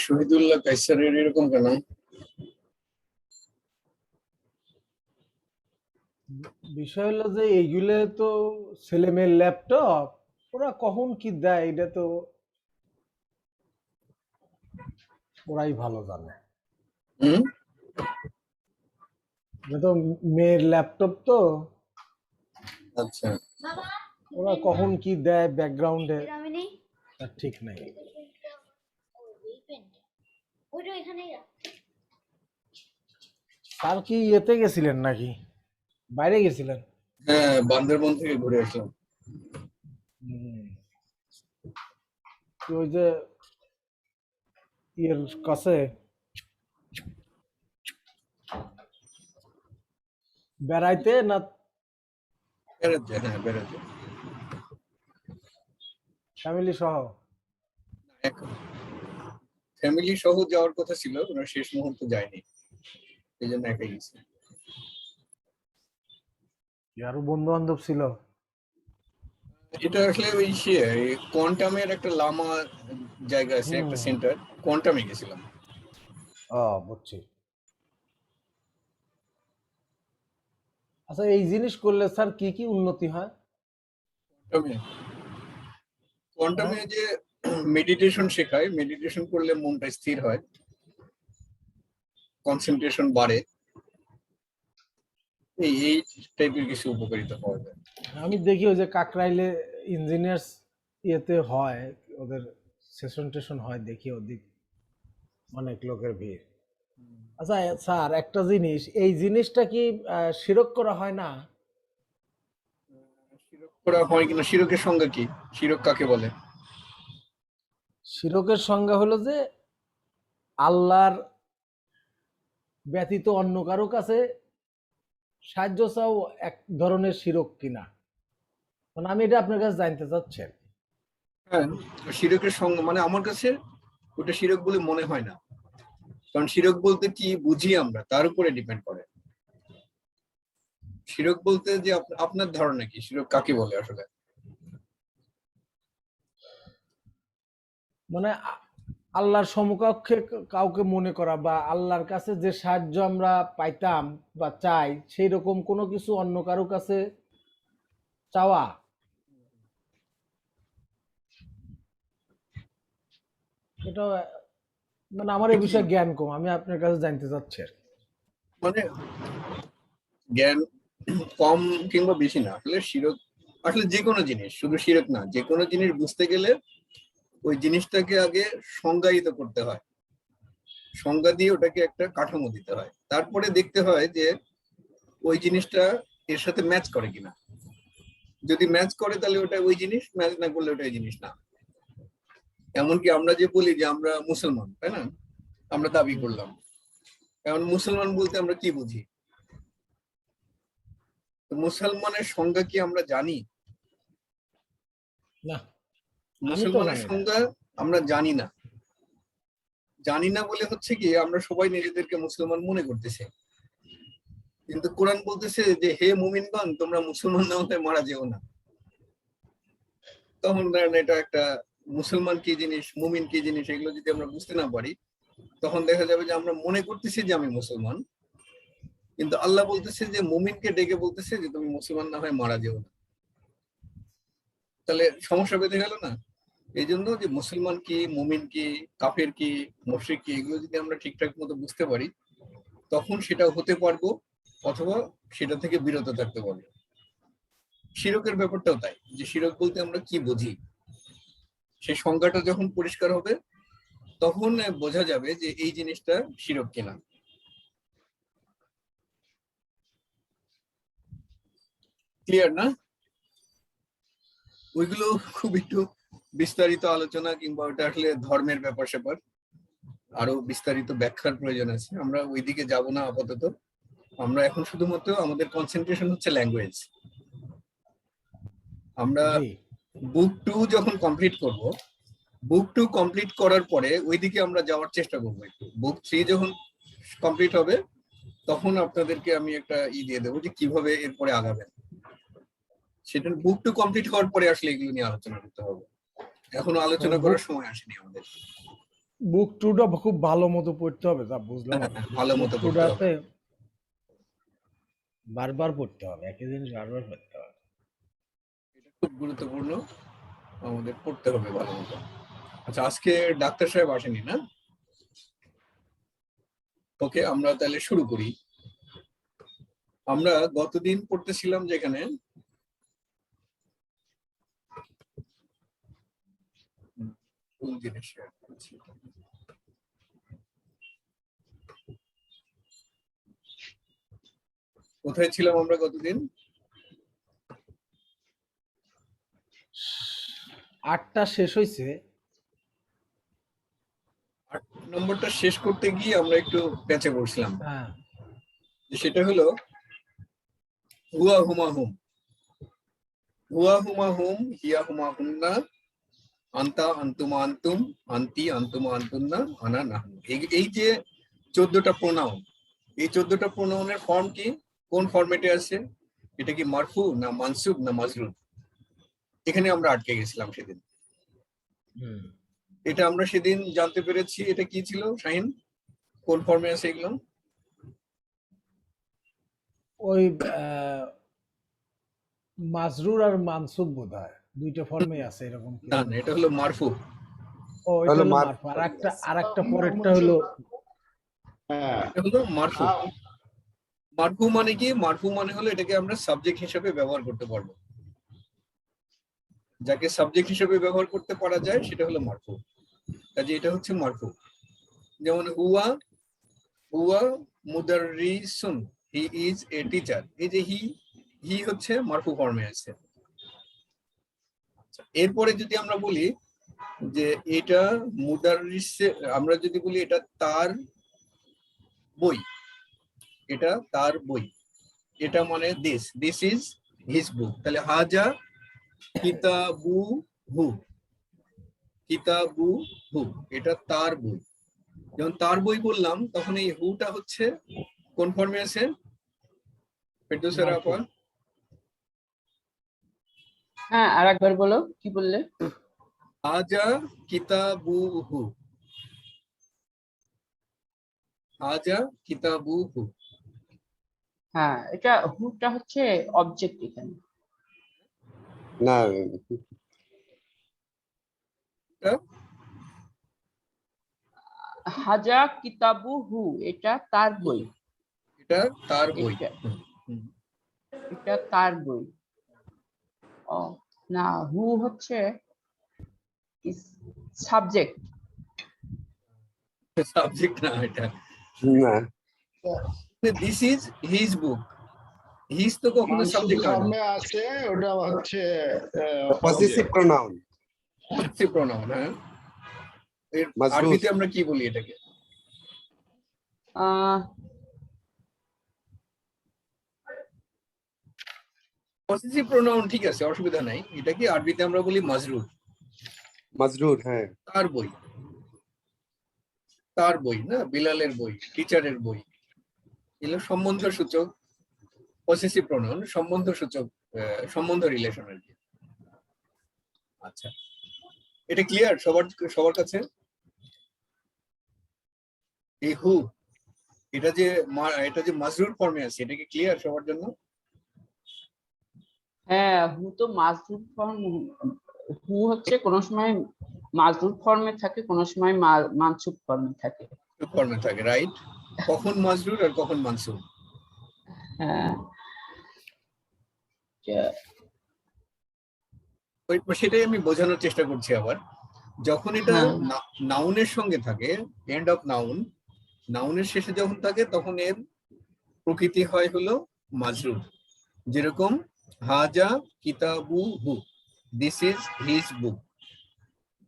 শহীদুল্লাহ কায়সারের এরকম কেন? বিষয় হলো যে এইগুলো তো ছেলে মেয়ের ল্যাপটপ, ওরা কখন কি দেয় এটা তো ওরাই ভালো জানে। এটা তো মেয়ের ল্যাপটপ, তো আচ্ছা, ওরা কখন কি দেয় ব্যাকগ্রাউন্ডে তার ঠিক নাই। কাল কি ইয়েতে গেছিলেন নাকি বাইরে গেছিলেন? হ্যাঁ, বান্দরবন থেকে ঘুরে আসলাম। ওই যে ইয়ের কাছে বেড়াইতে না বেড়াতে? হ্যাঁ, বেড়াতে ফ্যামিলি সহ? ফ্যামিলি সহ যাওয়ার কথা ছিল, ওরা শেষ মুহূর্তে যায়নি, এই জন্য একাই গেছি। আরো বন্ধু বান্ধব ছিল? এটা আসলে ওই কোয়ান্টামের একটা লামা জায়গা আছে, একটা সেন্টার, কোয়ান্টামে গেছিলাম। বুঝছি। আচ্ছা, এই জিনিস করলে স্যার কি কি উন্নতি হয়? কোয়ান্টামে যে মেডিটেশন শেখায়, মেডিটেশন করলে মনটা স্থির হয়, কনসেন্ট্রেশন বাড়ে, এই টাইপের কিছু উপকারিতা পাওয়া যায়। আমি দেখি ওই যে কাকরাইলে ইঞ্জিনিয়ার্স ইয়েতে হয়, ওদের সেশন টেশন হয়, দেখি ওদিক অনেক লোকের ভিড়। আচ্ছা স্যার, একটা জিনিস, এই জিনিসটা কি শিরক করা হয় না? শিরক করা হয় কিনা, শিরকের সংজ্ঞা কি? শিরক কাকে বলে? শিরকের সংজ্ঞা হলো যে আল্লাহর ব্যতীত অন্য কারো কাছে সাহায্য চাও এক ধরনের শিরক কিনা, মানে আমি এটা আপনার কাছে জানতে চাচ্ছি। হ্যাঁ, শিরকের সংজ্ঞা মানে আমার কাছে ওটা শিরক বলে মনে হয় না, কারণ শিরক বলতে কি বুঝি আমরা তার উপরে ডিপেন্ড করে। শিরক বলতে যে আপনার ধারণা কি শিরক কাকে বলে আসলে? মানে আল্লাহর সমকক্ষে কাউকে মনে করা, বা আল্লাহর কাছে যে সাহায্য আমরা পাইতাম বা চাই সেই রকম কোনো কিছু অন্য কারো কাছে চাওয়া। এটা মানে আমার এই বিষয়ে জ্ঞান কম, আমি আপনার কাছে জানতে চাচ্ছি। মানে জ্ঞান কম কিংবা বেশি না, আসলে শিরক আসলে যে কোনো জিনিস, শুধু শিরক না, যে কোনো জিনিস বুঝতে গেলে ওই জিনিসটাকে আগে সংজ্ঞায়িত করতে হয়, সংজ্ঞা দিয়ে ওটাকে একটা কাঠামো দিতে হয়, তারপরে দেখতে হয় যে ওই জিনিসটা এর সাথে ম্যাচ করে কিনা। যদি ম্যাচ করে তাহলে ওটা ওই জিনিস, ম্যাচ না করলে ওটা ওই জিনিস না। এমনকি আমরা যে বলি যে আমরা মুসলমান, তাই না, আমরা দাবি করলাম, এখন মুসলমান বলতে আমরা কি বুঝি? মুসলমানের সংজ্ঞা কি আমরা জানি? না, মুসলমানের সংজ্ঞা আমরা জানি না। জানি না বলে হচ্ছে কি আমরা সবাই নিজেদেরকে মুসলমান মনে করতেছে, কিন্তু কোরআন বলতেছে যে হে মুমিনগণ, তোমরা মুসলমান না হতে মারা যেও না। তখন এটা একটা মুসলমান কি জিনিস, মুমিন কি জিনিস, এগুলো যদি আমরা বুঝতে না পারি, তখন দেখা যাবে যে আমরা মনে করতেছি যে আমি মুসলমান, কিন্তু আল্লাহ বলতেছে যে মুমিনকে ডেকে বলতেছে যে তুমি মুসলমান না হয়ে মারা যেও না। তাহলে সমস্যা বেঁধে গেল না? এই জন্য যে মুসলমান কি, মুমিন কি, কাফের কি, মুশরিক কি, এগুলো যদি আমরা ঠিকঠাক মতো বুঝতে পারি, তখন সেটা হতে পারবো, অথবা সেটা থেকে বিরত থাকতে পারবো। শিরকের ব্যাপারটাও তাই, যে শিরক বলতে আমরা কি বুঝি। সেই সংজ্ঞাটা যখন পরিষ্কার হবে তখন বোঝা যাবে যে এই জিনিসটা শিরক কিনা। ক্লিয়ার না? ওইগুলো খুব একটু বিস্তারিত আলোচনা কিংবা ওটা আসলে ধর্মের ব্যাপার স্যাপার, আরো বিস্তারিত ব্যাখ্যার প্রয়োজন আছে, আমরা ওইদিকে যাব না আপাতত। আমরা এখন শুধুমাত্র আমাদের কনসেন্ট্রেশন হচ্ছে ল্যাঙ্গুয়েজ। আমরা জি বুক 2 যখন কমপ্লিট করব, বুক 2 কমপ্লিট করার পরে ওইদিকে আমরা যাওয়ার চেষ্টা করবো একটু। বুক 3 যখন কমপ্লিট হবে তখন আপনাদেরকে আমি একটা দিয়ে দেবো যে কিভাবে এরপরে আগাবেন। সেটা বুক 2 কমপ্লিট হওয়ার পরে আসলে এগুলো নিয়ে আলোচনা করতে হবে, এখনো আলোচনা করার সময় আসেনি আমাদের। বুক টুটা খুব ভালো মতো পড়তে হবে, যা বুঝলাম। ভালো বুক মতো পড়তে হবে, টুটাতে বারবার পড়তে হবে, একই জিনিস বারবার পড়তে হবে। এটা খুব গুরুত্বপূর্ণ, আমাদের পড়তে হবে ভালো মতো। আচ্ছা, আজকে ডাক্তার সাহেব আসেনি না? ওকে, আমরা তাহলে শুরু করি। আমরা গতদিন পড়তেছিলাম যেখানে কোন জিনিস share করছি? কোথায় ছিলাম আমরা গতদিন? 8টা শেষ হয়েছে। 8 নম্বরটা শেষ করতে গিয়ে আমরা একটু প্যাচে পড়ছিলাম, হ্যাঁ সেটা হলো হুয়া হুমা হুম, হুয়া হুমা হুম, হিয়া হুমা হুন্না, আন্তা আন্তুমা আন্তুম, আন্তি আন্তুমা আন্তুন্না, আনা নাহনু। এই যে 14টা প্রোনাউন, এই 14টা প্রোনাউনের ফর্ম কি, কোন ফরম্যাটে আছে, এটা কি মারফু না মানসুব না মাজরুর, এখানে আমরা আটকে গেছিলাম সেদিন। এটা আমরা সেদিন জানতে পেরেছি, এটা কি ছিল শাহিন, কোন ফর্মে আছে এগুলো? ওই মাজরুর আর মানসুব বোধহয় দুইটা ফর্মে আছে এরকম না কিছু। না, এটা হলো মারফু। ও এটা হলো মারফু, আর একটা পরেরটা হলো এটা হলো মারফু। মারফু মানে কি? মারফু মানে হলো এটাকে আমরা সাবজেক্ট হিসেবে ব্যবহার করতে পারবো, যাকে সাবজেক্ট হিসেবে ব্যবহার করতে পারা যায় সেটা হলো মারফু। কাজে এটা হচ্ছে মারফু। যেমন হুয়া, হুয়া মুদাররিসুন, হি ইজ এ টিচার। এই যে হি হচ্ছে মারফু ফর্মে আছে। এরপরে যদি আমরা বলি যে এটা মুদাররিসে, আমরা যদি বলি এটা তার বই, এটা তার বই, এটা মানে দিস ইজ হিজ বুক, তাহলে হাজা কিতাবু হু, কিতাবু হু, এটা তার বই। যখন তার বই বললাম তখন এই হুটা হচ্ছে কোন ফর্মে আছে ফেরদৌসের আপা? হ্যাঁ, আর একবার বলো, কি বললে? হাজা কিতাবু হু, হাজা কিতাবু হু। হ্যাঁ, এটা হুটা হচ্ছে অবজেক্ট এখানে। না এটা হাজা কিতাবু হু, এটা তার বই। এটা তার বই। এটা হুম। এটা তার বই। ও না, হু হচ্ছে সাবজেক্ট। সাবজেক্ট না এটা, না this is his book. His তো কখনো মানসুব সাবজেক্ট হয় না, ফর্মে আছে, ওটা হচ্ছে পজিটিভ প্রোনাউন পজিটিভ প্রোনাউন। হ্যাঁ, এর মাজরুর। আরবিতে আমরা কি বলি এটাকে? পজিটিভ প্রোনাউন, ঠিক আছে, অসুবিধা নাই। এটা কি আরবিতে আমরা বলি মাজরুর। মাজরুর, হ্যাঁ। তার বই, তার বই না, বিলালের বই, টিচারের বই, এগুলো সম্বন্ধ সূচক পসেসিভ প্রোনাউন, সম্বন্ধ সূচক, সম্বন্ধ রিলেশন আর কি। আচ্ছা, এটা ক্লিয়ার সবার কাছে? এই হু, এটা যে মাজরুর ফর্মে আছে, এটা কি ক্লিয়ার সবার জন্য? হ্যাঁ, হু তো মাজরুর ফর্ম। হু হচ্ছে কোনো সময় মাজরুর ফর্মে থাকে, কোনো সময় মানসুব ফর্মে থাকে। ফর্মে থাকে, রাইট। কখন মাজরুর আর কখন মানসুব? হ্যাঁ, সেটাই আমি বোঝানোর চেষ্টা করছি আবার। যখন এটা হ্যাঁ। নাউনের সঙ্গে থাকে, এন্ড অফ নাউন, নাউনের শেষে যখন থাকে তখন এর প্রকৃতি হয় হলো মাজরুর। যেরকম হাজা কিতাবু হু, দিস ইজ হিজ বুক।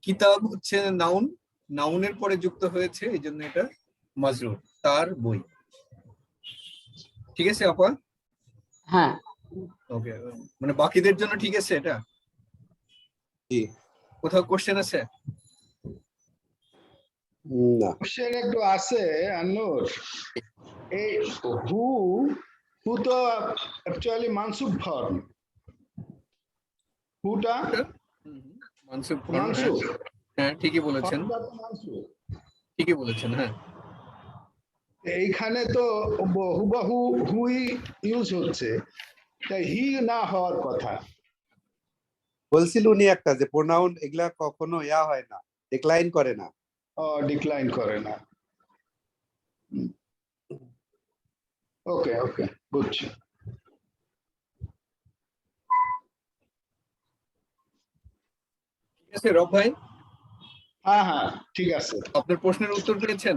কিতাব হচ্ছে নাউন, নাউনের পরে যুক্ত হয়েছে, এই জন্য এটা মাজরুর, তার বই। ঠিক আছে আপা? হ্যাঁ, ওকে, মানে বাকিদের জন্য ঠিক আছে এটা? জি। কোথাও কোশ্চেন আছে? না। কোশ্চেন একটু আছে আন্নুর, এই হু হু তো অ্যাকচুয়ালি মানসুব ফর্ম, হুটা মানসুব ফর্ম, মানসুব, হ্যাঁ ঠিকই বলেছেন, ফর্মটা তো মানসুব। ঠিকই বলেছেন, হ্যাঁ। এইখানে তো হুবাহু হুই ইউজ হচ্ছে, তাই হি না হওয়ার কথা। বলছিল উনি একটা যে প্রোনাউন এগুলা কখনো ইয়া হয় না, ডিক্লাইন করে না। ডিক্লাইন করে না। ওকে ওকে, বুঝছি। ঠিক আছে রব ভাই, হ্যাঁ হ্যাঁ, ঠিক আছে, আপনার প্রশ্নের উত্তর পেয়েছেন?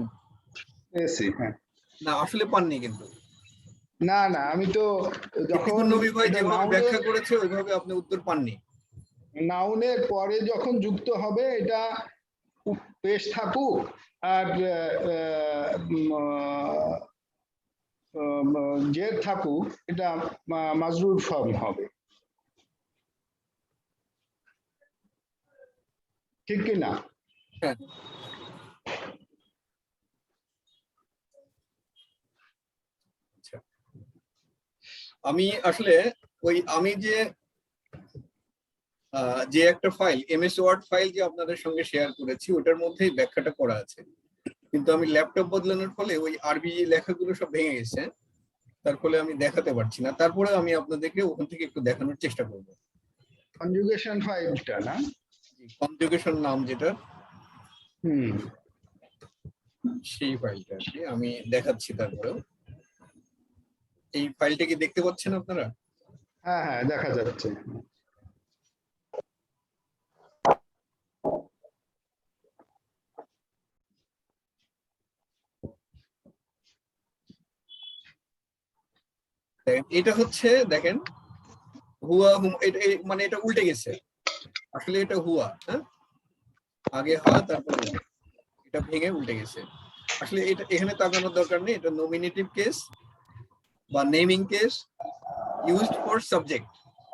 পেয়েছি। হ্যাঁ, না আসলে পাননি কিন্তু। না না, আমি তো যখন ইতিকুর নবী ভাই এটা যেভাবে নাউনের ব্যাখ্যা করেছে ওইভাবে আপনি উত্তর পাননি। নাউনের পরে যখন যুক্ত হবে, এটা পেশ থাকুক আর জের থাকুক, এটা মাজরুর ফর্ম হবে, ঠিক কি না? হ্যাঁ, আচ্ছা। আমি আসলে আমি যে একটা ফাইল, এমএস ওয়ার্ড ফাইল যে আপনাদের সঙ্গে শেয়ার করেছি, ওটার মধ্যেই ব্যাখ্যাটা করা আছে, কিন্তু আমি ল্যাপটপ বদলানোর ফলে ওই আরবি লেখাগুলো সব ভেঙে গেছে, তার ফলে আমি দেখাতে পারছি না। তারপরে আমি আপনাদেরকে ওখান থেকে একটু দেখানোর চেষ্টা করব। কনজুগেশন ফাইলটা না? কনজুগেশন নাম যেটা, হুম, সেই ফাইলটা আর কি আমি দেখাচ্ছি। তারপরেও এই ফাইলটা কি দেখতে পাচ্ছেন আপনারা? হ্যাঁ হ্যাঁ, দেখা যাচ্ছে। এটা হচ্ছে দেখেন, হুয়া হুম, মানে এটা উল্টে গেছে। আসলে এটা হুয়া, হ্যাঁ, আগে হা তারপর উ, এটা ভেঙে উল্টে গেছে। আসলে এটা এখানে তাকানোর দরকার নেই, এটা নমিনেটিভ কেস বা naming case used for subject.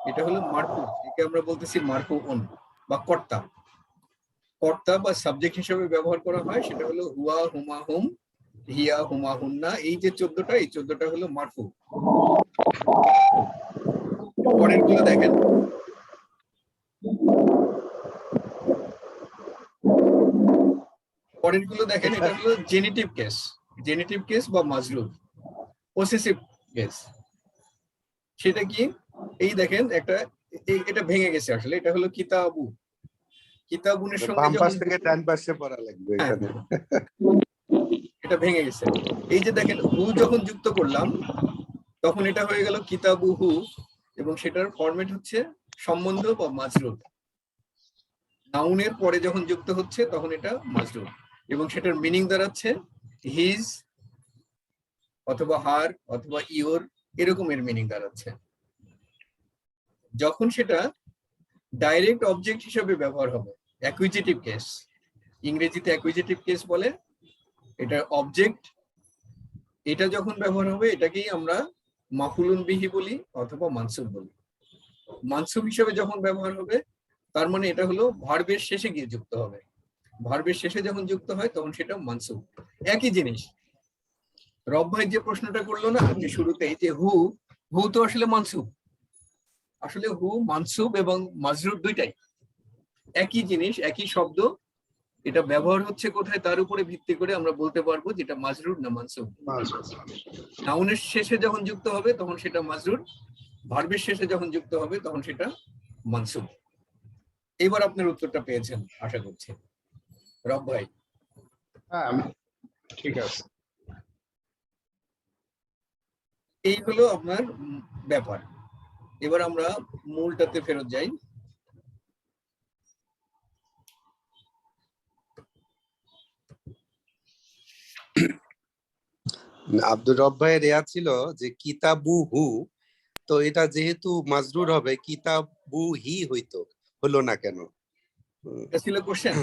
এটা হলো মারফু, একে আমরা বলতেছি মারফুউন বা কর্তা। কর্তা বা সাবজেক্ট হিসেবে ব্যবহার করা হয়, সেটা হলো হুয়া হুমা হুম, হিয়া হুমা হুন্না। এই যে 14টা, এই 14টা হলো মারফু। পরের গুলো দেখেন, পরের গুলো দেখেন, এটা হলো জেনিটিভ কেস, জেনিটিভ কেস বা মাজরুর, পসেসিভ কেস। সেটা কি? এই দেখেন একটা, এটা ভেঙে গেছে। আসলে এটা হলো কিতাবু, কিতাবুনের সঙ্গে বাম পাশ যখন, থেকে ডান পাশে পড়া লাগবে হ্যাঁ, এখানে। এটা ভেঙে গেছে। এই যে দেখেন, হু যখন যুক্ত করলাম তখন এটা হয়ে গেল কিতাবু হু, এবং সেটার ফরম্যাট হচ্ছে সম্বন্ধ বা মাজরুর। নাউনের পরে যখন যুক্ত হচ্ছে তখন এটা মাজরুর, এবং সেটার মিনিং দাঁড়াচ্ছে হিজ অথবা হার অথবা ইওর, এরকমের মিনিং দাঁড়াচ্ছে। যখন সেটা ডাইরেক্ট অবজেক্ট হিসেবে ব্যবহার হবে, অ্যাকুইজিটিভ কেস, ইংরেজিতে অ্যাকুইজিটিভ কেস বলে, এটা অবজেক্ট, এটা যখন ব্যবহার হবে এটাকেই আমরা মাফুলুন বিহি বলি অথবা মানসুব বলি। মানসুব হিসেবে যখন ব্যবহার হবে তার মানে এটা হলো ভার্বের শেষে গিয়ে যুক্ত হবে, ভার্বের শেষে যখন যুক্ত হয় তখন সেটা মানসুব। একই জিনিস রব ভাই যে প্রশ্নটা করলো না যে শুরুতেই, যে হু, হু তো আসলে মানসুব। আসলে হু মানসুব এবং মাজরুর দুইটাই একই জিনিস, একই শব্দ। এটা ব্যবহার হচ্ছে কোথায় তার উপরে ভিত্তি করে আমরা বলতে পারবো যেটা মাজরুর না মানসুব। নাউনের শেষে যখন যুক্ত হবে তখন সেটা মাজরুর, ভার্বের শেষে যখন যুক্ত হবে তখন সেটা মানসুব। এবার আপনার উত্তরটা পেয়েছেন আশা করছি রব ভাই। হ্যাঁ, ঠিক আছে। এই হলো আপনার ব্যাপার। এবার আমরা মূলটাতে ফেরত যাই। আব্দুর রব ভাইয়ের ইয়া ছিল যে কিতাবু হু, তো এটা যেহেতু মাজরুর হবে কিতাবু হি হইতো, হলো না কেন? এটা ছিল কোশ্চেন।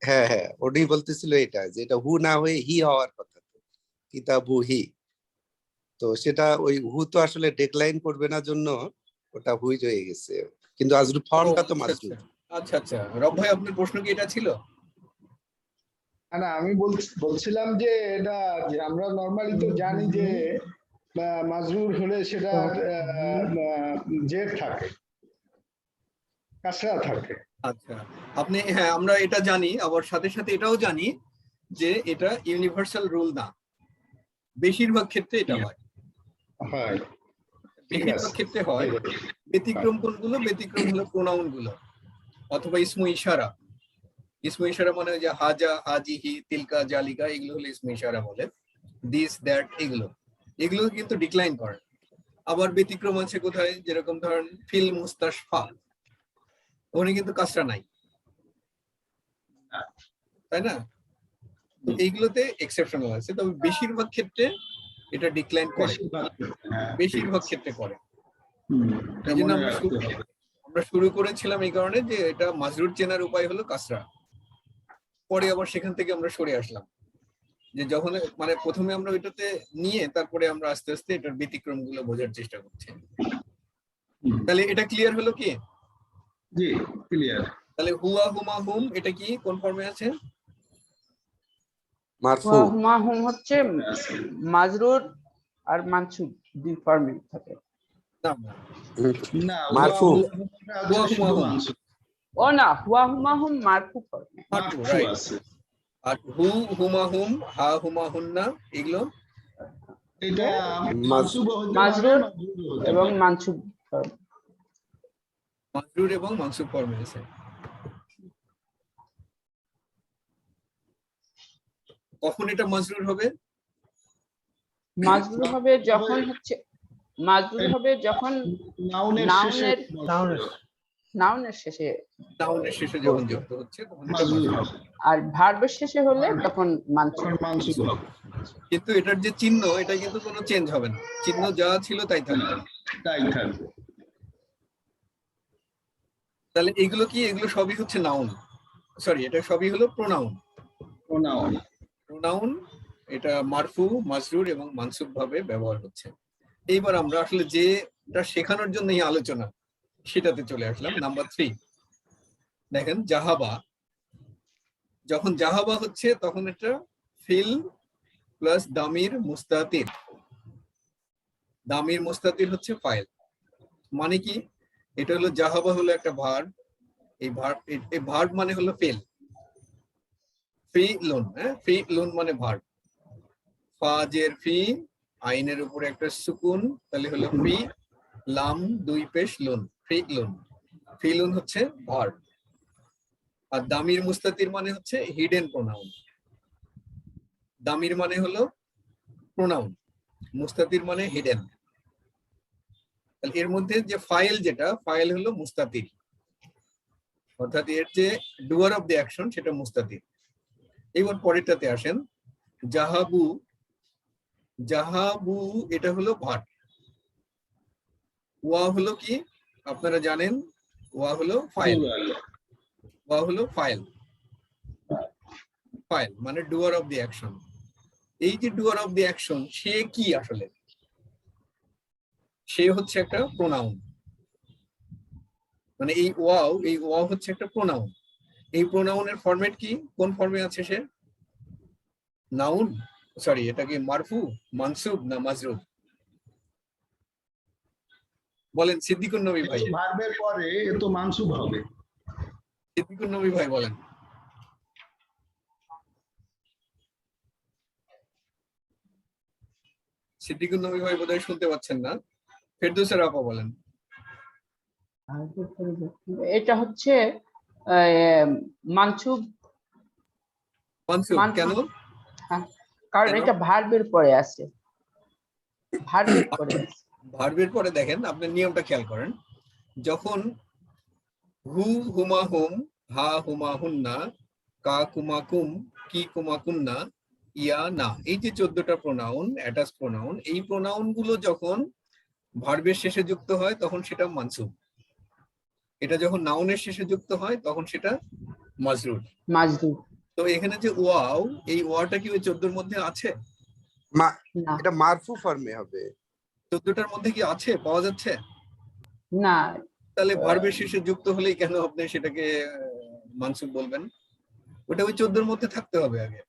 হ্যাঁ হ্যাঁ, উনি বলতেছিল এটা যে এটা হু না হয়ে হি হওয়ার কথা, তো কিতাবু হি। তো সেটা ওই হু তো আসলে ডেক্লাইন করবে না জন্য ওটা হুই রয়ে গেছে, কিন্তু আজরু ফর্মটা তো আচ্ছা মাজরুর। আচ্ছা আচ্ছা, রব ভাই আপনার প্রশ্ন কি এটা ছিল? না আমি বলছিলাম যে এটা যে আমরা নর্মালি তো জানি যে মাজরুর হলে সেটা জের থাকে, কাসরা থাকে। আচ্ছা, আপনি, হ্যাঁ আমরা এটা জানি, আবার সাথে সাথে এটাও জানি যে এটা ইউনিভার্সাল রুল না, বেশিরভাগ ক্ষেত্রে এটা হয়। হয়, ঠিক বেশিরভাগ আছে। ক্ষেত্রে হয়। ব্যতিক্রম কোনগুলো? ব্যতিক্রম হলো প্রোনাউন গুলো অথবা ইসমু ইশারা। ইসমু ইশারা মানে যে হাজা, হাজিহি, তিলকা, জালিকা, এগুলো হলো ইসমু ইশারা বলে। দিস, দ্যাট, এগুলো এগুলো কিন্তু ডিক্লাইন করে। আবার ব্যতিক্রম আছে কোথায়, যেরকম ধরেন ফিল মুস্তাশফা, ওখানে কিন্তু কাজটা নাই, তাই না? তো এইগুলোতে এক্সেপশনাল আছে, তবে বেশিরভাগ ক্ষেত্রে এটা ডিক্লাইন করে, বেশিরভাগ ক্ষেত্রে করে। এই জন্য আমরা শুরু করেছিলাম এই কারণে যে এটা মাজরুর চেনার উপায় হলো কাসরা। পরে আবার সেখান থেকে আমরা সরে আসলাম, যে যখন মানে প্রথমে আমরা ওইটাতে নিয়ে তারপরে আমরা আস্তে আস্তে এটার ব্যতিক্রম গুলো বোঝার চেষ্টা করছি। তাহলে এটা ক্লিয়ার হলো কি? জি, ক্লিয়ার। তাহলে হুয়া, হুমা, হুম, এটা কি কোন ফর্মে আছে? মারফু। হুমা হুম হচ্ছে মাজরুর আর মানসুব দুই ফর্মে থাকে। না না, না, মারফু। হুয়া হুমা হুম, ও না, হুয়া হুমা হুম মারফু ফর্মে। মারফু, রাইট। আর হু, হুমা হুম, হা, হুমা, হুন্না, এগুলো এটা মাজরুর এবং মানসুব ফর্ম। মাজরুর এবং মানসুব ফর্মে আছে। কখন এটা মাজরুর হবে? মাজরুর হবে যখন হচ্ছে, মাজরুর হবে যখন নাউনের নাউনের শেষে নাউনের শেষে যখন যুক্ত হচ্ছে তখন এটা মাজরুর হবে। আর ভার্বের শেষে হলে তখন মানসুব। কিন্তু এটার যে চিহ্ন, এটা কিন্তু কোনো চেঞ্জ হবে না, চিহ্ন যা ছিল তাই থাকবে। তাহলে এগুলো কি? এগুলো সবই হচ্ছে নাউন, সরি এটা সবই হলো প্রোনাউন। প্রোনাউন এটা মারফু, মাজরুর এবং মানসুব ভাবে ব্যবহার হচ্ছে। এইবার আমরা আসলে যেটা শেখানোর জন্য এই আলোচনা, সেটাতে চলে আসলাম। নাম্বার 3 দেখেন, জাহাবা। যখন জাহাবা হচ্ছে তখন এটা ফিল প্লাস দামির মুস্তাতির। দামির মুস্তাতির হচ্ছে ফাইল। মানে কি? এটা হলো জাহাবা হলো একটা ভার্ব, এই ভার্ব মানে হলো ফেল। ফি লোন, হ্যাঁ, ফি লোন মানে ভার্ব। ফাজের ফি, আইনের উপরে একটা সুকুন, তাহলে হলো ফি, লাম দুই পেশ লোন, ফি লোন। ফি লোন হচ্ছে ভার্ব। আর দামির মুস্তাতির মানে হচ্ছে হিডেন প্রোনাউন। দামির মানে হলো প্রোনাউন, মুস্তাতির মানে হিডেন। তাহলে এর মধ্যে যে ফাইল, যেটা ফাইল হলো মুস্তাতির, অর্থাৎ এর যে ডুয়ার অফ দি অ্যাকশন সেটা মুস্তাতির। এবার পরেরটাতে আসেন, জাহাবু। জাহাবু এটা হলো ভার্ব। ওয়া হলো কি? আপনারা জানেন, ওয়া হলো ফাইল। ওয়া হলো ফাইল, ফাইল মানে ডুয়ার অফ দি অ্যাকশন। এই যে ডুয়ার অফ দি অ্যাকশন, সে কি আসলে? সে হচ্ছে একটা প্রোনাউন। মানে এই ওয়া হচ্ছে একটা প্রোনাউন। এই প্রোনাউনের ফরম্যাট কি? কোন ফর্মে আছে সে? নাউন, সরি এটা কি মারফু, মানসুব না মাজরুর? বলেন সিদ্দিকুর নবী ভাই। ভার্বের পরে এ তো মানসুব হবে। সিদ্দিকুর নবী ভাই বলেন। সিদ্দিকুর নবী ভাই বোধহয় শুনতে পাচ্ছেন না। ফেরদৌসের আপা বলেন। এটা হচ্ছে মানসুব। মানসুব কেন? হ্যাঁ, কারণ এটা ভার্বের পরে আছে, ভার্বের পরে আছে। ভার্বের পরে দেখেন, আপনার নিয়মটা খেয়াল করেন। যখন হু, হুমা হুম, হা, হুমা হুন্না, কা, কুমা কুম, কি, কুমা কুন্না, ইয়া, না, এই যে 14টা প্রোনাউন, অ্যাটাচ প্রোনাউন, এই প্রোনাউন গুলো যখন ভার্বের শেষে যুক্ত হয় তখন সেটা মানসুব। এটা যখন নাউনের শেষে যুক্ত হয় তখন সেটা মাজরুর। মাজরুর। তো এখানে যে ওয়াও, এই ওয়াটা কি ওই 14 মধ্যে আছে? মা- না এটা মারফু ফর্মে হবে। 14টার মধ্যে কি আছে, পাওয়া যাচ্ছে? না, তাহলে ভার্বের শেষে যুক্ত হলেই কেন আপনি সেটাকে মানসুব বলবেন? ওটা ওই 14 মধ্যে থাকতে হবে আগে।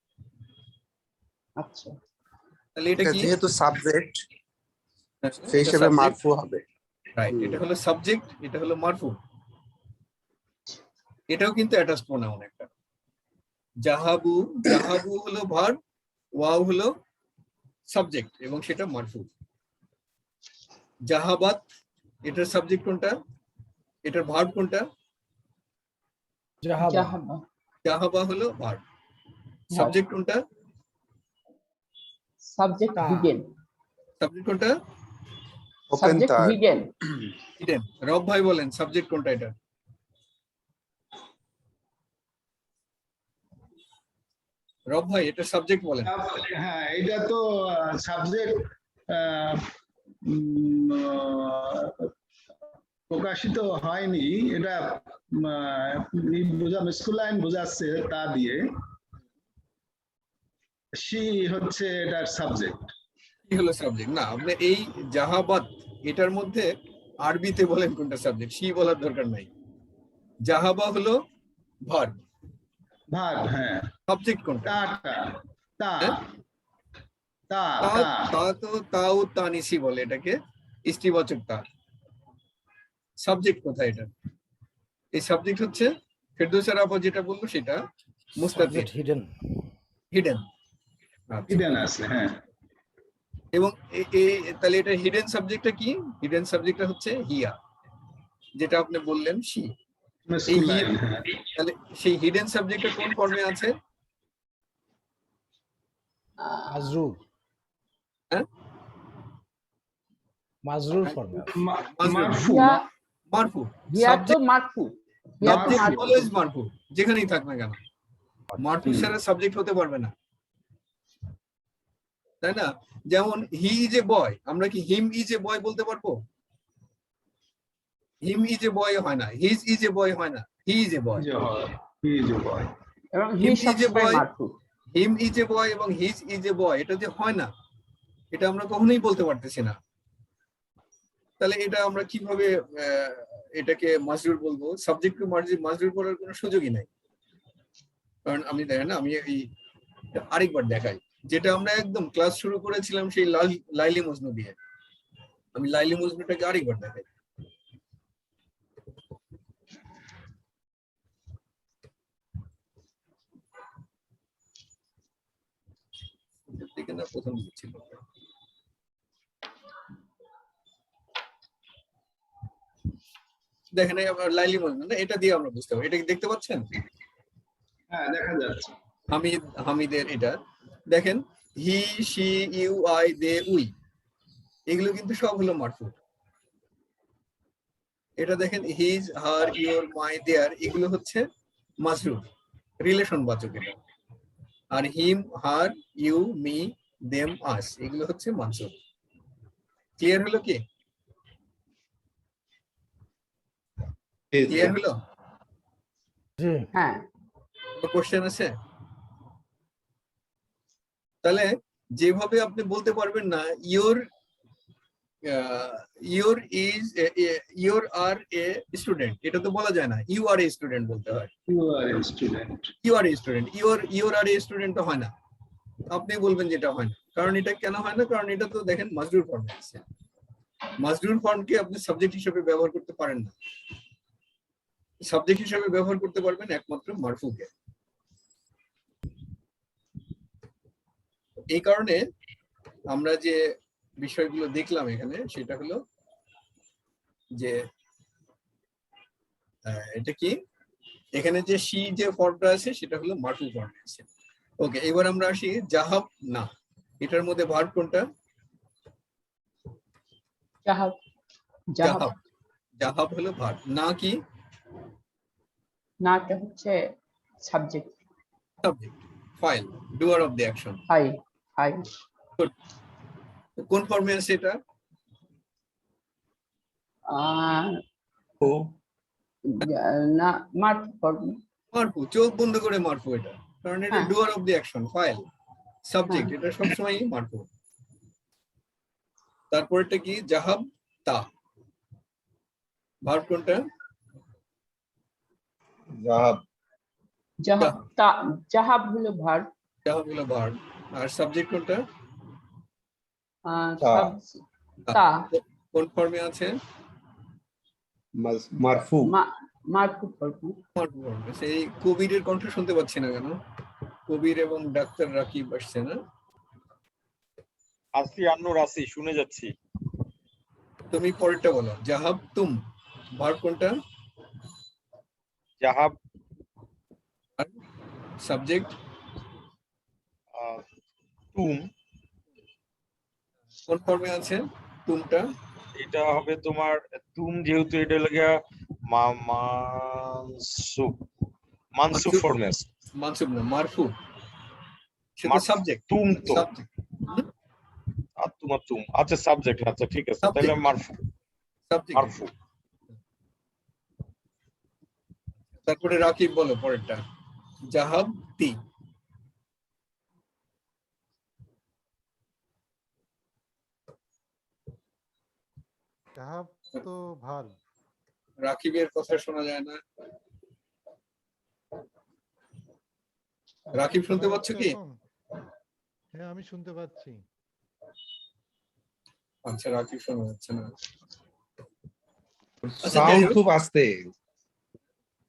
আচ্ছা তাহলে এটা এটা কি? যেহেতু সাবজেক্ট সেই এটা হিসেবে subject, মারফু হবে। রাইট, এটা হলো সাবজেক্ট, এটা হলো মারফু। এটাও কিন্তু অ্যাটাচ প্রোনাউন একটা। জাহাবু, জাহাবু হলো ভার্ব, ওয়াও হলো সাবজেক্ট এবং সেটা মারফু। জাহাবাত, এটার সাবজেক্ট কোনটা, এটার ভার্ব কোনটা? জাহাবা জাহাবা। জাহাবা হলো ভার্ব, সাবজেক্ট কোনটা? সাবজেক্ট তা। বিগেন। সাবজেক্ট কোনটা? ওপেন সাবজেক্ট তার বিগেন। হিডেন। রব ভাই বলেন সাবজেক্ট কোনটা এটা? রব ভাই এটা সাবজেক্ট বলেন। হ্যাঁ, এটা তো সাবজেক্ট প্রকাশিত হয়নি, এটা স্কুল লাইন বোঝাচ্ছে তা দিয়ে। সি হচ্ছে এটার সাবজেক্ট। কি হলো সাবজেক্ট? না, আপনি এই জাহাবাত এটার মধ্যে আরবিতে বলেন কোনটা সাবজেক্ট, সি বলার দরকার নাই। জাহাবা হলো ভার্ব, ভার্ব, হ্যাঁ। সাবজেক্ট কোনটা? তা তা হ্যাঁ? তা তা, তা তা তো তাও তানিসি বলে এটাকে, স্ত্রীবাচক তা। সাবজেক্ট কোথায় এটা? এই সাবজেক্ট হচ্ছে ফেরদৌসের আপা যেটা বললো সেটা মুস্তাতির, হিডেন। হিডেন। হিডেন আছে, হ্যাঁ। এবং তাহলে এটা হিডেন সাবজেক্টটা কি? হিডেন সাবজেক্টটা হচ্ছে হিয়া, যেটা আপনি বললেন সি। এই স্কুল লাইন, হ্যাঁ। তাহলে সেই হিডেন সাবজেক্টটা কোন ফর্মে আছে? মাজরুর। হ্যাঁ? মাজরুর ফর্মে আছে। মারফু। হিয়া, মারফু। হিয়া তো মারফু। হিয়া তো সাবজেক্ট মারফু। অলওয়েজ মারফু, যেখানেই থাক না কেন। মারফু ছাড়া সাবজেক্ট হতে পারবে না, তাই না? যেমন হি ইজ এ বয়, আমরা কি হিম ইজ এ বয় বলতে পারবো? হিম ইজ এ বয় হয় না, হিজ ইজ এ বয় হয় না, হি ইজ এ বয়। এবং হি Him is a সবসময় boy. মারফু। হিম ইজ এ বয় এবং হিজ ইজ এ বয়, এটা যে হয় না, এটা আমরা কখনোই বলতে পারতেছি না। তাহলে এটা আমরা কিভাবে এটাকে মাজরুর বলবো? সাবজেক্টকে মাজরুর করার কোনো সুযোগই নাই। কারণ আমি দেখেন আমি এই আরেকবার দেখাই, যেটা আমরা একদম ক্লাস শুরু করেছিলাম সেই লাইলি মজনু দিয়ে। আমি লাইলি মজনুটাকে আরেকবার দেখাই। দিকে না প্রথম ছিল, দেখেন এই আমার লাইলি মজনু না, এটা দিয়ে আমরা বুঝতে পারি। এটা কি দেখতে পাচ্ছেন? হ্যাঁ, দেখা যাচ্ছে। হামিদের এটা দেখেন, he, she, you, I, they, we, এগুলো কিন্তু সব হলো মারফু। এটা দেখেন হিজ, হার, ইওর, মাই, দেয়ার, এগুলো হচ্ছে মাজরুর, রিলেশন বাচক এটা। আর হিম, হার, ইউ, মি, দেম, আস, এগুলো হচ্ছে মানসুব। ক্লিয়ার হলো কি? ক্লিয়ার হলো? জি। হ্যাঁ, কোনো কোশ্চেন আছে? তাহলে যেভাবে আপনি বলতে পারবেন না your your are a student, এটা তো বলা যায় না, ইউ আর এ স্টুডেন্ট বলতে হয়। You are a student. You are a student, your are a student তো হয় না। আপনি বলবেন যেটা হয় না, কারণ এটা কেন হয় না? কারণ এটা তো দেখেন মাজরুর ফর্মে আছে। মাজরুর ফর্মকে আপনি সাবজেক্ট হিসেবে ব্যবহার করতে পারেন না। সাবজেক্ট হিসেবে ব্যবহার করতে পারবেন একমাত্র মারফুকে। এই কারণে আমরা যে বিষয়গুলো দেখলাম এখানে, সেটা হলো যে এটা কি, এখানে যে সি যে ফর্মটা আছে সেটা হলো মারফু ফর্মে আছে। ওকে, এবার আমরা আসি জাহাব না, এটার মধ্যে ভার্ব কোনটা? জাহাব। জাহাব। জাহাব, জাহাব হলো ভার্ব। না কি? নাটা হচ্ছে সাবজেক্ট। সাবজেক্ট। ফাইল, ডুয়ার অফ দ্য অ্যাকশন। হাই হাই কোন ফর্মে আছে এটা? ও না মার্ক ফর্ম। মারফু, চোখ বন্ধ করে মারফু এটা, কারণ এটা হ্যাঁ। ডুয়ার অফ দ্য অ্যাকশন, ফাইল, সাবজেক্ট, এটা সবসময় মারফু। তারপরটা কি? জাহাব তা, ভার্ব কোনটা? জাহাব জাহাব তা, জাহাব হলো ভার্ব, জাহাব হলো ভার্ব, আর সাবজেক্ট কোনটা? তা। তা কোন ফর্মে আছে? মারফু। মার্কু ফর্ম। মারফু ফর্মে। সেই কবিরের কণ্ঠ শুনতে পাচ্ছি না কেন? কবির এবং ডাক্তার রাকিব আসছে না? আসি আন্নুর আসি, শুনে যাচ্ছি। তুমি পরেরটা বলো, জাহাব তুম, ভার্ব কোনটা? জাহাব সাবজেক্ট তুম, কোন ফর্মে আছে তুমটা? এটা হবে তোমার তুম, যেহেতু এটা লাগে মানসুব, মানসুব ফর্মে আছে। মানসুব না, মারফু, সেটা মারফু। সাবজেক্ট। তুম তো সাবজেক্ট, আর তোমার তুম, আচ্ছা সাবজেক্ট, আচ্ছা ঠিক আছে, Subject. তাহলে মারফু। সাবজেক্ট। মারফু। তারপরে রাকিব বলো পরেরটা, জাহাব তি। জাহাব তো ভার্ব। রাকিবের কথা শোনা যায় না। রাকিব শুনতে পাচ্ছ কি? হ্যাঁ আমি শুনতে পাচ্ছি। আচ্ছা, রাকিব শোনা যাচ্ছে না। আচ্ছা, যাই সাউন্ড হোক। খুব আস্তে।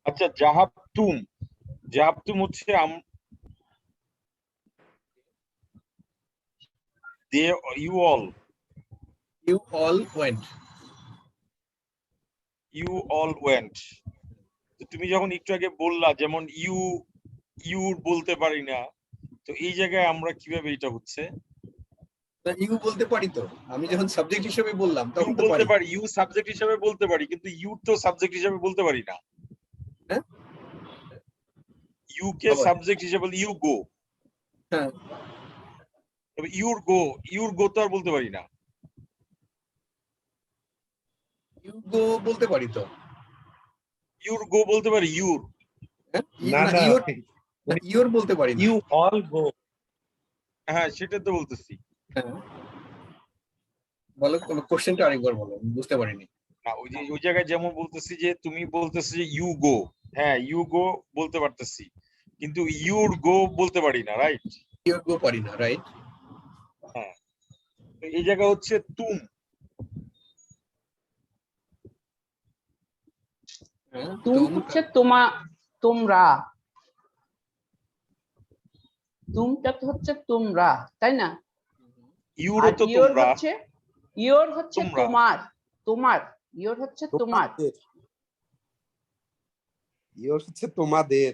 আচ্ছা জাহাব তুম, জাহাব তুম হচ্ছে they, you all, You all went. You all went. তুমি যখন একটু আগে বললা যেমন ইউ বলতে পারি না, তো এই জায়গায় আমরা কিভাবে এটা হচ্ছে? ইউ বলতে পারি তো, আমি যখন সাবজেক্ট হিসেবে বললাম ইউ তখন তো বলতে পারি। পারি, ইউ সাবজেক্ট হিসেবে বলতে পারি, কিন্তু ইউ তো সাবজেক্ট হিসেবে বলতে পারি না। হ্যাঁ? ইউ কে আবার? সাবজেক্ট হিসেবে ইউ গো, হ্যাঁ, তবে ইউর গো তো আর বলতে পারি না। ইউ গো বলতে পারি তো। ইউর গো বলতে পারি, ইউর। হ্যাঁ? না না, না, ইউর বলতে পারি না। You all go. হ্যাঁ সেটা তো বলতেছি। হ্যাঁ, বলো, কোশ্চেনটা আরেকবার বলো, আমি বুঝতে পারিনি। না ওই জায়গায় যেমন বলতেছি যে তুমি বলতেছি যে ইউ গো, হ্যাঁ ইউ গো বলতে পারতেছি, কিন্তু ইউর গো বলতে পারি না, রাইট? ইউর গো পারি না, রাইট? হ্যাঁ, তো এই জায়গা হচ্ছে তুম। হ্যাঁ, তুম হচ্ছে তোমরা, তুমটা তো হচ্ছে তোমরা, তাই না? ইউরও আর তো ইয়োর তোমরা। হচ্ছে তোমরা। তোমার ইয়োর হচ্ছে তোমার। ইয়োর হচ্ছে তোমাদের।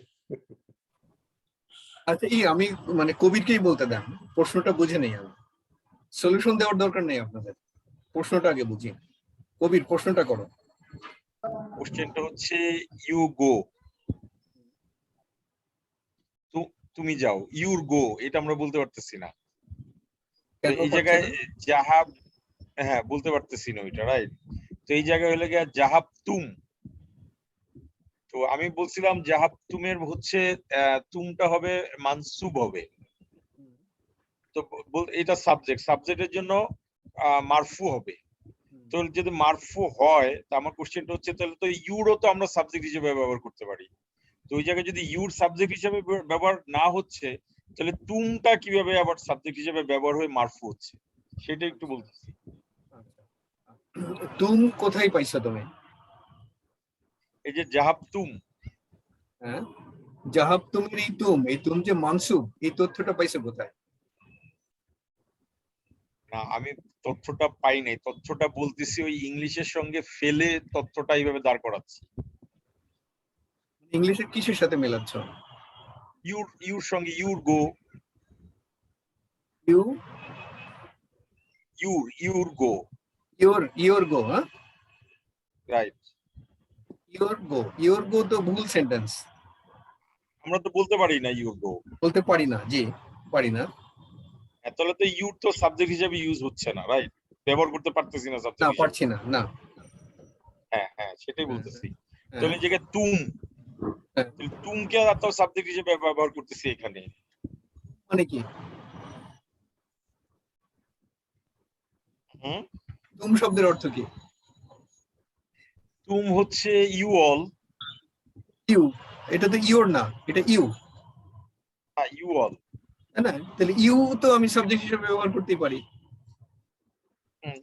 আচ্ছা, আমি মানে কবিরকেই বলতে দেন, প্রশ্নটা বুঝে নেই আমি, সলিউশন দেওয়ার দরকার নেই আপনাদের, প্রশ্নটা আগে বুঝি। কবির, প্রশ্নটা করো। কোশ্চেনটা হচ্ছে ইউ গো, তুমি যাও, ইউর গো, এটা আমরা বলতে পারতেছি না। তো কেন এই পারছো জায়গায় না? জাহাব, হ্যাঁ বলতে পারতেছি না ওইটা, রাইট? তো এই জায়গায় হলে গিয়ে জাহাব তুম। তো আমি বলছিলাম জাহাব তুমের হচ্ছে তুমটা হবে মানসুব হবে, তো এটা সাবজেক্টের জন্য মারফু হবে। তো যদি মারফু হয়, তো আমার কোশ্চেনটা হচ্ছে তাহলে তো ইউরও তো আমরা সাবজেক্ট হিসেবে ব্যবহার করতে পারি। তো ওই জায়গায় যদি ইউর সাবজেক্ট হিসেবে ব্যবহার না হচ্ছে, তাহলে তুমটা কিভাবে আবার সাবজেক্ট হিসেবে ব্যবহার হয়ে মারফু হচ্ছে, সেটা একটু বলতেছি। তুম কোথায় পাইছো তুমি? এই যে জাহাব তুম, হ্যাঁ, জাহাব তুমের এই তুম যে মানসুব, এই তথ্যটা পাইছো কোথায়? না আমি তথ্যটা পাই নাই, তথ্যটা বলতেছি ওই ইংলিশের সঙ্গে ফেলে তথ্যটা এইভাবে দাঁড় করাচ্ছি। ইংলিশে কিসের সাথে মেলাচ্ছ? ইউর সঙ্গে your go, you, your go, your go. হ্যাঁ, রাইট। ইয়োর গো তো ভুল সেন্টেন্স। আমরা তো বলতে পারি না ইউর গো। বলতে পারি না, জি পারি না। তাহলে তো ইউর তো সাবজেক্ট হিসেবে ইউজ হচ্ছে না, রাইট? ব্যবহার করতে পারতেছি না না সাবজেক্ট হিসেবে। পারছি না, না। হ্যাঁ হ্যাঁ, সেটাই হ্যাঁ, বলতেছি। হ্যাঁ, তাহলে এই জায়গায় তুম, হ্যাঁ। তাহলে তুমকে আর তো সাবজেক্ট হিসেবে ব্যবহার করতেছি এখানে। মানে কি হুম, তুম শব্দের অর্থ কি? তুম হচ্ছে ইউ অল। ইউ, এটা তো ইউর না, এটা ইউ, হ্যাঁ, ইউ অল। তাই না? তাহলে ইউ তো আমি সাবজেক্ট হিসেবে ব্যবহার করতেই পারি।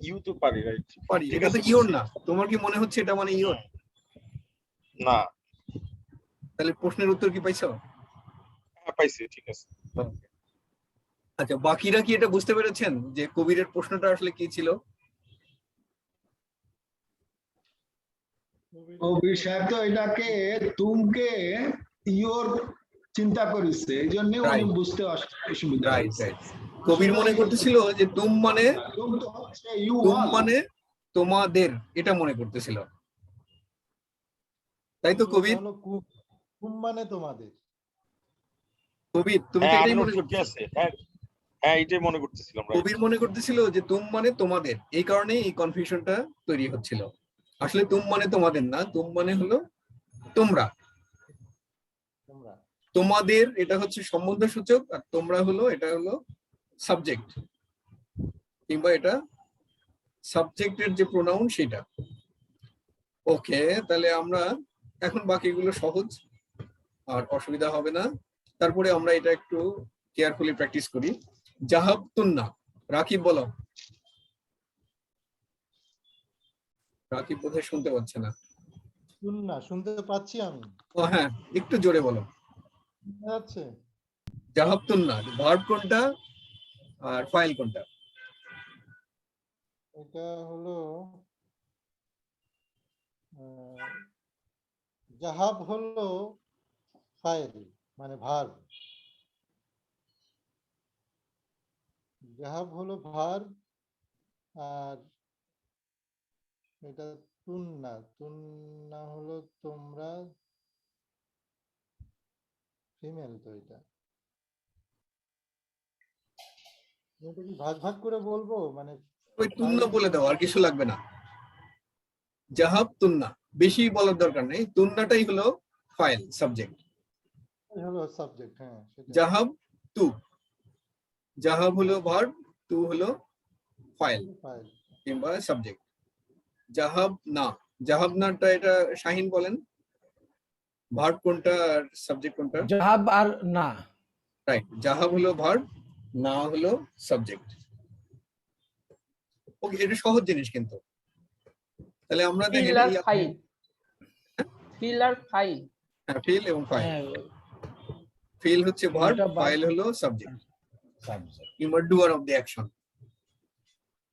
ইউ তো পারি, রাইট? পারি, ঠিক এটা তো আছে, ইওর বুঝছি। না। তোমার কি মনে হচ্ছে এটা মানে ইওর? না, তাহলে প্রশ্নের উত্তর কি পাইছো? হ্যাঁ পাইছি, ঠিক আছে। আচ্ছা, বাকিরা কি এটা বুঝতে পেরেছেন যে কবিরের প্রশ্নটা আসলে কি ছিল? কবির সাহেব তো এটাকে তুমকে ইয়োর চিন্তা করেছে, এই জন্য উনি Right. বুঝতে অসুবিধা রাইট হয়েছে। রাইট। কবির মনে করতেছিল যে তুম মানে, তুম তো হচ্ছে ইউ তুম অল। মানে তোমাদের, এটা মনে করতেছিল, তাই তো কবির? হলো কুম মানে তোমাদের। কবির তুমি তো হ্যাঁ, এটাই আমার মনে নোট কি করতেছিল। আছে? হ্যাঁ হ্যাঁ, এটাই মনে করতেছিলাম, রাইট? কবির মনে করতেছিল যে তুম মানে তোমাদের, এই কারণেই এই কনফিউশনটা তৈরি হচ্ছিল। আসলে তুম মানে তোমাদের না, তুম মানে হলো তোমরা। তোমরা। তোমাদের এটা হচ্ছে সম্বন্ধ সূচক, আর তোমরা হলো, এটা হলো সাবজেক্ট, কিংবা এটা সাবজেক্টের যে প্রোনাউন সেটা। ওকে, তাহলে আমরা এখন বাকিগুলো সহজ আর অসুবিধা হবে না। তারপরে আমরা এটা একটু কেয়ারফুলি প্র্যাকটিস করি। জাহাব তুন্না, রাকিব বলো। রাকিব বোধহয় শুনতে পাচ্ছে না। না, শুনতে পাচ্ছি আমি। ও হ্যাঁ, একটু জোরে বলো। শোনা যাচ্ছে? জাহাব তুন্না, ভার্ব কোনটা আর ফাইল কোনটা? এটা হলো আহ, জাহাব হলো ফাইল, মানে ভার্ব। জাহাব হলো ভার্ব, আর এটা তুন্না। তুন্না হলো তোমরা, ফিমেল তো এটা। এটা কি ভাগ ভাগ করে বলবো, মানে ওই তুন্না বলে দাও, আর কিছু লাগবে না। জাহাব তুন্না, বেশি বলার দরকার নেই, তুন্নাটাই হলো ফাইল, সাবজেক্ট। হলো সাবজেক্ট? হ্যাঁ, সেটা। জাহাব তু, জাহাব হলো ভার্ব, তু হলো ফাইল ফাইল। কিংবা সাবজেক্ট। জাহাব না, জাহাব নাটা এটা শাহিন বলেন, ভার্ব কোনটা আর সাবজেক্ট কোনটা? জাহাব আর না। রাইট, জাহাব হলো ভার্ব, না হলো সাবজেক্ট। ওকে, এটা সহজ জিনিস কিন্তু। তাহলে আমরা দেখেন ফিল আর ফাইল, ফিল আর ফাইল। হ্যাঁ, ফিল এবং ফাইল। হ্যাঁ, ফিল হচ্ছে ভার্ব, ফিলটা verb, ফাইল হলো সাবজেক্ট subject। কিংবা ডুয়ার অফ দ্য অ্যাকশন।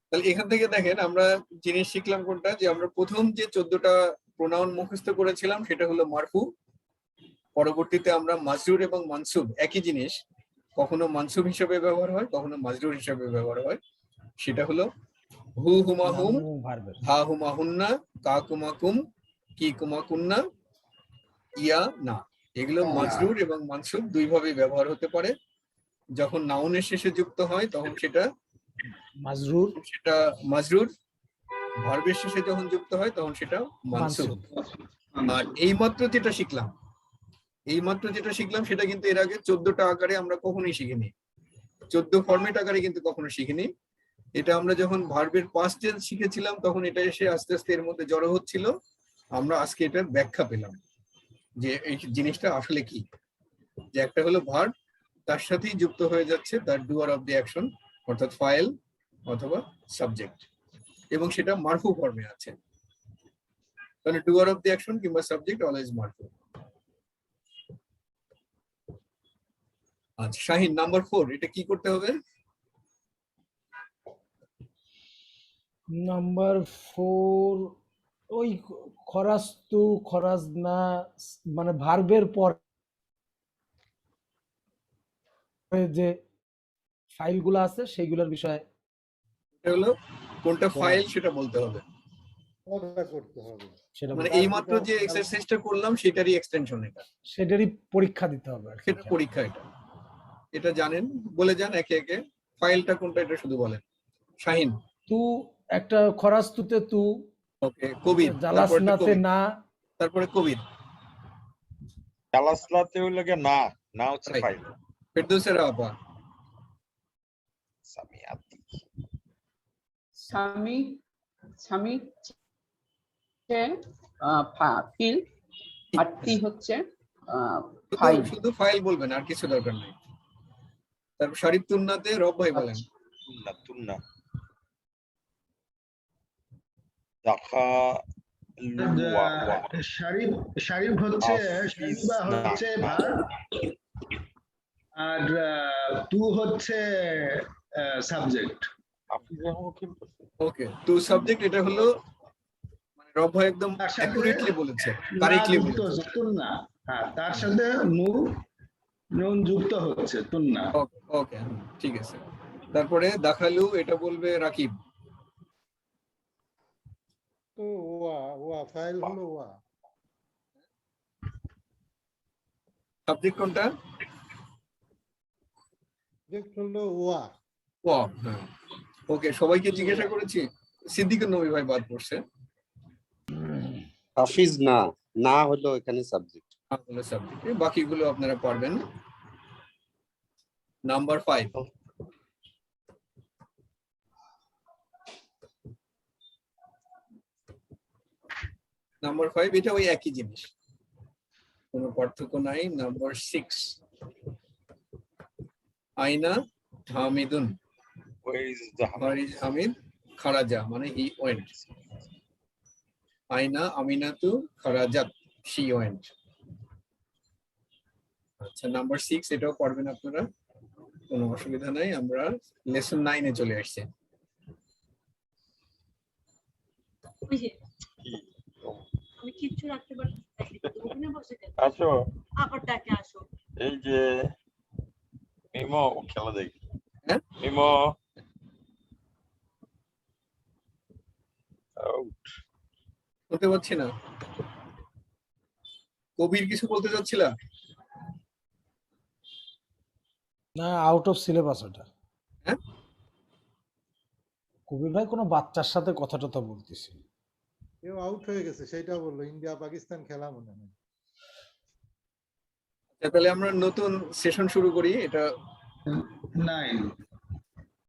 তাহলে এখান থেকে দেখেন আমরা জিনিস শিখলাম কোনটা, যে আমরা প্রথম যে 14টা প্রোনাউন মুখস্থ করেছিলাম সেটা হলো মারফু। পরবর্তীতে আমরা মাজরুর এবং মানসুব, একই জিনিস, কখনো মানসুব হিসেবে ব্যবহার হয়, কখনো মাজরুর হিসেবে ব্যবহার হয়। সেটা হলো হু হুমা হুম, নাউন এবং ভার্বের। হা হুমা হুন্না, কা কুমা কুম, কি কুমা কুন্না, ইয়া না। এগুলো মাজরুর এবং মানসুব দুই ভাবে ব্যবহার হতে পারে। যখন নাউনের শেষে যুক্ত হয় তখন সেটা মাজরুর, মাজরুর, ভার্বের শেষে যখন যুক্ত হয় তখন সেটা মানসুব। মানসুব। আর এইমাত্র যেটা শিখলাম সেটা কিন্তু এর আগে 14টা আকারে আমরা কখনোই শিখিনি, 14 ফরম্যাট আকারে কিন্তু কখনো শিখিনি। এটা আমরা যখন ভার্বের পাস্ট টেন্স শিখেছিলাম তখন এটা এসে আস্তে আস্তে এর মধ্যে জড়ো হচ্ছিল। আমরা আজকে এটার ব্যাখ্যা পেলাম যে এই জিনিসটা আসলে কি, যে একটা হলো ভার্ব, তার সাথেই যুক্ত হয়ে যাচ্ছে তার ডুয়ার অফ দি অ্যাকশন, অর্থাৎ ফাইল অথবা সাবজেক্ট, এবং সেটা মারফু ফর্মে আছে। তাহলে ডুয়ার অফ দি অ্যাকশন কিংবা সাবজেক্ট অলওয়েজ মারফু। আচ্ছা শাহিন, নাম্বার 4, এটা কি করতে হবে? নাম্বার 4, ওই খরাস্তু, খরাজনা, মানে ভার্বের পরে যে ফাইলগুলো আছে সেইগুলোর বিষয়ে এটা হলো কোনটা ফাইল সেটা বলতে হবে। ওটা করতে হবে। সেটা মানে বলতে- এই মাত্র যে এক্সারসাইজটা করলাম সেটারই এক্সটেনশন এটা, সেটারই পরীক্ষা দিতে হবে আর কি। সেটা পরীক্ষা এটা। এটা জানেন, বলে যান একে একে। ফাইলটা কোনটা এটা শুধু বলেন। শাহিন, তু একটা খরাস্তুতে তু, ওকে। কবির, তারপরে জালাসনাতে না, তারপরে কবির, জালাসলাতে হইলে গিয়ে না, না হচ্ছে Right. ফাইল। ফেরদৌসের আপা, সামিয়াতি, স্বামী স্বামী ফিল, আর টি হচ্ছে ফাইল। শুধু ফাইল বলবেন, আর কিছু দরকার নাই। তারপর শরীফ তুন্নাতে রব ভাই বলেন। তুন্না তুন্না, দেখা লুয়া ওয়া, শারিফ হচ্ছে হাফিজ শারিফা না, হচ্ছে না। ভার্ব, আর তু হচ্ছে সাবজেক্ট। হাফিজ এখন কি বলছে? ওকে, টু সাবজেক্ট, এটা হলো মানে রব ভাই একদম তার সাথে অ্যাকুরেটলি বলেছে, না কারেক্টলি যুক্ত বলেছে। হচ্ছে তুন্না, হ্যাঁ তার সাথে নুন যুক্ত হচ্ছে তুন্না। ওকে, ঠিক আছে। তারপরে দাখালু, এটা বলবে রাকিব। তো ওয়া ওয়া ফাইল হলো ওয়া। সাবজেক্ট কোনটা? সাবজেক্ট হলো ওয়া। ও হ্যাঁ, ওকে। সবাইকে জিজ্ঞাসা করেছি, সিদ্দিকুর নবী ভাই বাদ পড়ছে। হাফিজ না, না হলো এখানে সাবজেক্ট। সাবজেক্ট, বাকিগুলো আপনারা পারবেন। নাম্বার 5, নাম্বার 5 এটা ওই একই জিনিস, কোনো পার্থক্য নাই। নাম্বার 6, আইনা হামিদুন, Where is the where is Hamid? খারাজা মানে হি ওয়েন্ট। আইনা আমিনাতু খারাজাত, শি ওয়েন্ট। আচ্ছা, নাম্বার 6 এটাও পারবেন আপনারা, কোনো অসুবিধা নাই। আমরা লেসন 9 এ চলে আসছি। ওই যে, আমি কিচ্ছু রাখতে পারছি না, ওখানে বসে গেল। আসো, আবার ডাকে আসো। এই যে মিমো খেলা দেখি। হ্যাঁ? মিমো আউট। বলতে পারছি না। কবির কিছু বলতে চাচ্ছিলা? না, আউট অফ সিলেবাস ওটা। হ্যাঁ? কবির ভাই কোনো বাচ্চার সাথে কথা টথা বলতেছে। কেউ আউট হয়ে গেছে সেটা বললো, ইন্ডিয়া পাকিস্তান খেলা মনে হয়। আচ্ছা, তাহলে আমরা নতুন সেশন শুরু করি। এটা 9